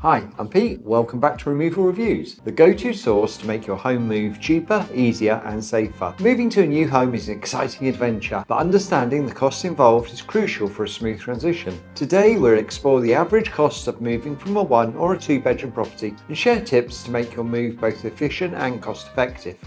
Hi, I'm Pete. Welcome back to Removal Reviews, the go-to source to make your home move cheaper, easier and safer. Moving to a new home is an exciting adventure, but understanding the costs involved is crucial for a smooth transition. Today we'll explore the average costs of moving from a 1 or a 2 bedroom property and share tips to make your move both efficient and cost effective.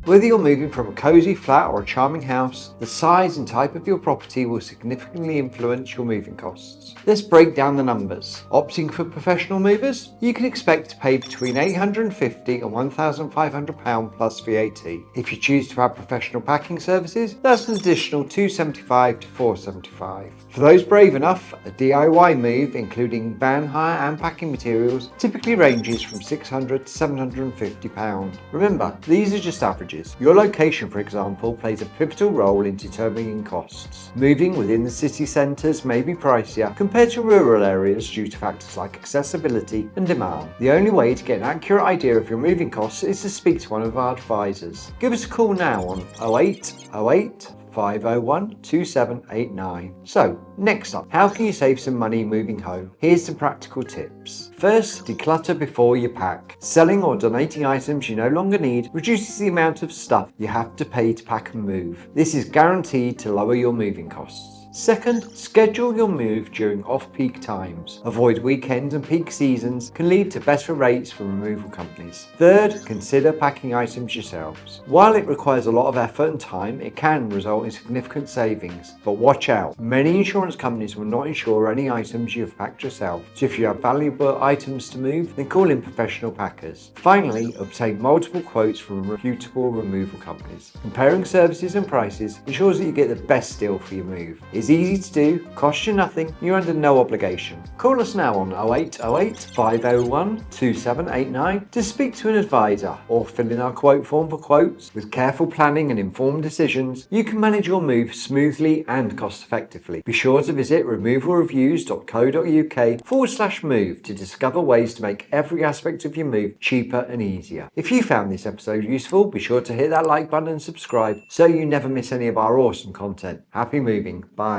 Whether you're moving from a cosy flat or a charming house, the size and type of your property will significantly influence your moving costs. Let's break down the numbers. Opting for professional movers, you can expect to pay between £850 and £1,500 plus VAT. If you choose to have professional packing services, that's an additional £275 to £475. For those brave enough, a DIY move, including van hire and packing materials, typically ranges from £600 to £750. Remember, these are just averages. Your location, for example, plays a pivotal role in determining costs. Moving within the city centres may be pricier compared to rural areas due to factors like accessibility and demand. The only way to get an accurate idea of your moving costs is to speak to one of our advisors. Give us a call now on 0808 501 2789. So, next up, how can you save some money moving home? Here's some practical tips. First, declutter before you pack. Selling or donating items you no longer need reduces the amount of stuff you have to pay to pack and move. This is guaranteed to lower your moving costs. Second, schedule your move during off-peak times. Avoid weekends and peak seasons can lead to better rates from removal companies. Third, consider packing items yourselves. While it requires a lot of effort and time, it can result in significant savings. But watch out, many insurance companies will not insure any items you have packed yourself. So if you have valuable items to move, then call in professional packers. Finally, obtain multiple quotes from reputable removal companies. Comparing services and prices ensures that you get the best deal for your move. It's easy to do, costs you nothing, you're under no obligation. Call us now on 0808 501 2789 to speak to an advisor or fill in our quote form for quotes. With careful planning and informed decisions, you can manage your move smoothly and cost effectively. Be sure to visit removalreviews.co.uk/move to discover ways to make every aspect of your move cheaper and easier. If you found this episode useful, be sure to hit that like button and subscribe so you never miss any of our awesome content. Happy moving. Bye.